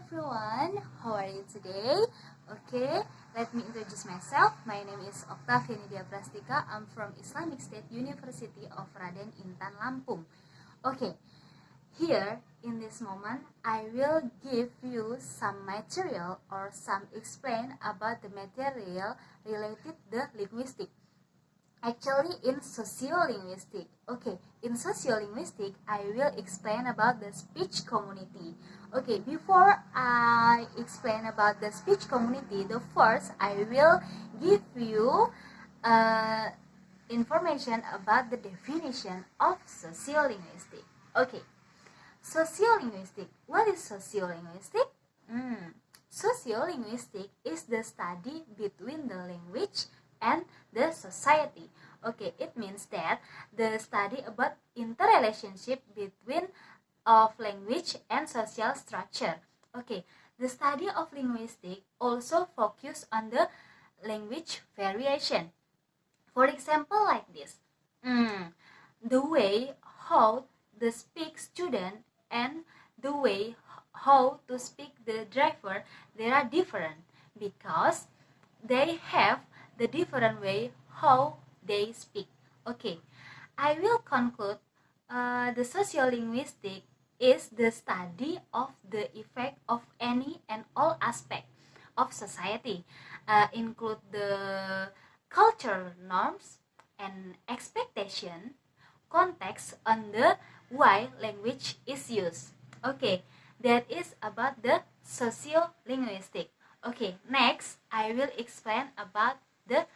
everyone, how are you today? Okay, let me introduce myself. My name is Octavia Nidia Prastika. I'm from Islamic State University of Raden Intan, Lampung. Okay, here in this moment, I will give you some material or some explain about the material related the linguistic. Actually, in sociolinguistic, in sociolinguistic, I will explain about the speech community. Okay, before I explain about the speech community, the first I will give you information about the definition of sociolinguistic. Okay, sociolinguistic. What is sociolinguistic? Sociolinguistic is the study between the language and the society. Okay, it means that the study about interrelationship between of language and social structure. Okay, the study of linguistic also focus on the language variation. For example, like this, the way how the speak student and the way how to speak the driver, they are different because they have the different way how they speak. Okay, I will conclude the sociolinguistic is the study of the effect of any and all aspect of society, include the cultural norms and expectation, context on the why language is used. Okay, that is about the sociolinguistic. Okay, next I will explain about the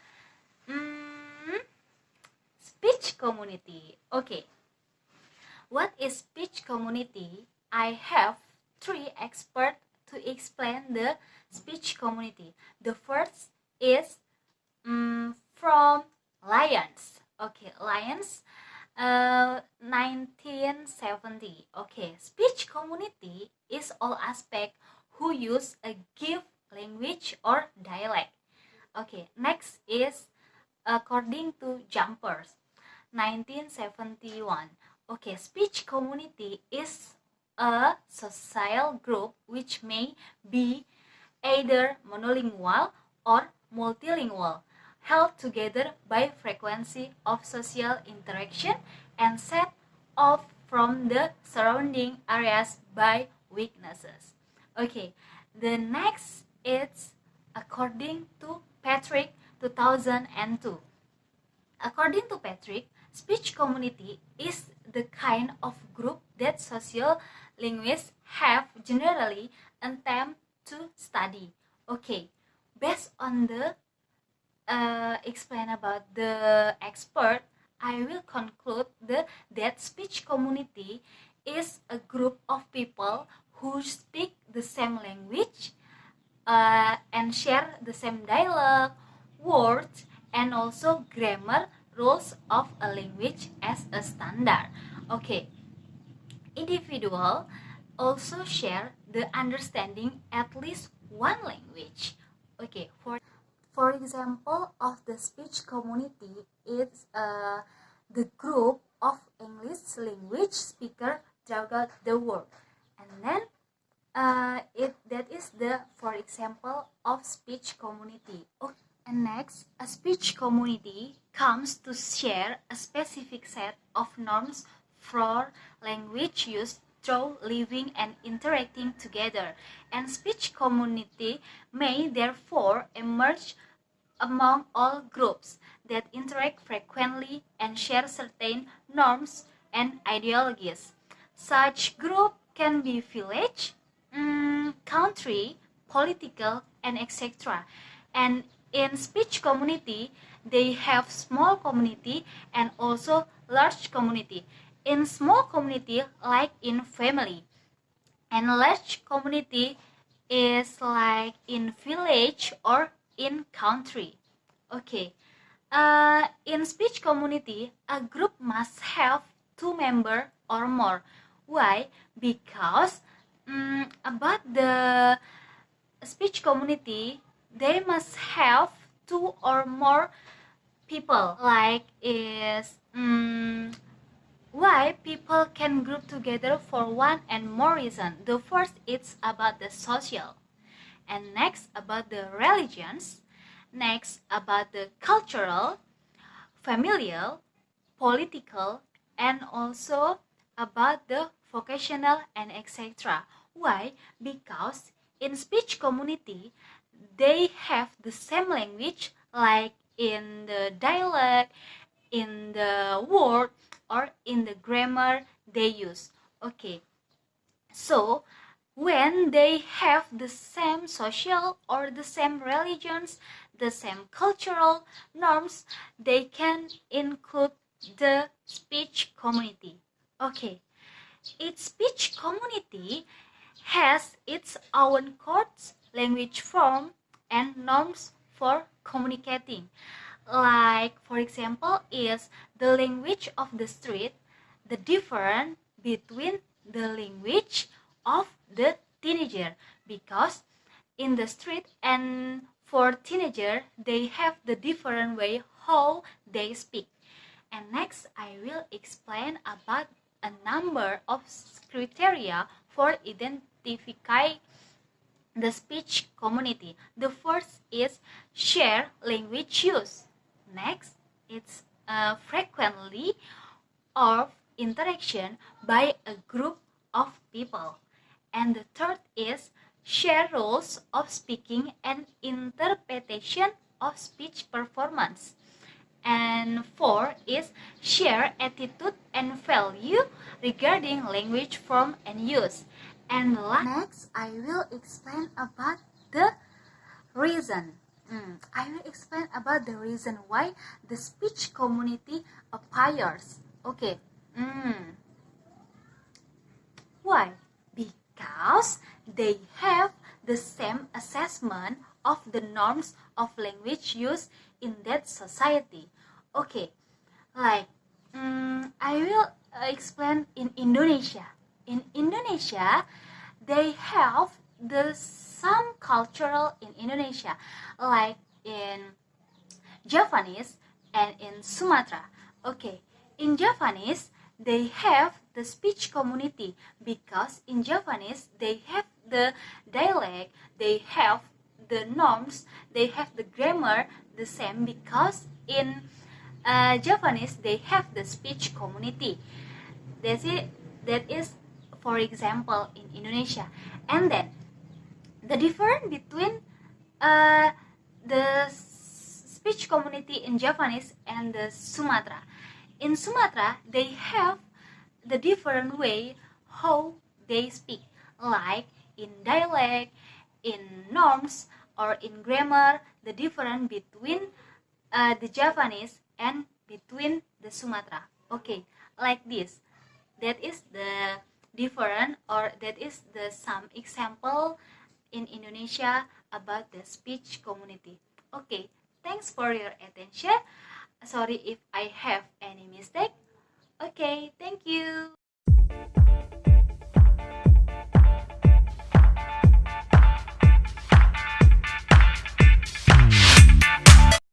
speech community. Okay, what is speech community? I have three experts to explain the speech community. The first is from Lyons. Okay, Lyons, 1970. Okay, speech community is all aspect who use a given language or dialect. Okay, next is according to Jumpers, 1971. Okay, speech community is a social group which may be either monolingual or multilingual, held together by frequency of social interaction and set off from the surrounding areas by weaknesses. Okay, the next is according to Patrick, 2002. According to Patrick, speech community is the kind of group that sociolinguists have generally attempt to study. Okay, based on the explain about the expert, I will conclude that speech community is a group of people who speak the same language and share the same dialogue, words, and also grammar rules of a language as a standard. Okay, individual also share the understanding at least one language. Okay, for example of the speech community is the group of English language speaker throughout the world, and then that is the for example of speech community. Okay. And next, a speech community comes to share a specific set of norms for language use through living and interacting together, and speech community may therefore emerge among all groups that interact frequently and share certain norms and ideologies. Such group can be village, country, political, and etc. And in speech community, they have small community and also large community. In small community, like in family, and large community is like in village or in country. Okay, in speech community, a group must have 2 members or more. Why? Because about the speech community, they must have 2 or more people, like is Why people can group together for one and more reason. The first is about the social, and next about the religions, next about the cultural, familial, political, and also about the vocational and etc. Why? Because in speech community they have the same language, like in the dialect, in the word, or in the grammar they use. Okay, so when they have the same social or the same religions, the same cultural norms, they can include the speech community. Okay, each speech community has its own codes, language form, and norms for communicating. Like, for example, is the language of the street, the difference between the language of the teenager, because in the street and for teenager they have the different way how they speak. And next I will explain about a number of criteria for identifying the speech community. The first is share language use. Next, it's frequently of interaction by a group of people. And the third is share rules of speaking and interpretation of speech performance. And four is share attitude and value regarding language form and use. And next, I will explain about the reason. I will explain about the reason why the speech community appears. Okay. Why? Because they have the same assessment of the norms of language use in that society. Okay, like I will explain in Indonesia. In Indonesia, they have the some cultural in Indonesia, like in Javanese and in Sumatra. Okay, in Javanese they have the speech community because in Javanese they have the dialect, they have the norms, they have the grammar the same, because in Javanese they have the speech community. That is for example in Indonesia. And then the difference between the speech community in Javanese and the Sumatra. In Sumatra, they have the different way how they speak, like in dialect, in norms, or in grammar, the difference between the Javanese and between the Sumatra. Okay, like this. That is the different, or that is the some example in Indonesia about the speech community. Okay, thanks for your attention. Sorry if I have any mistake. Okay, thank you.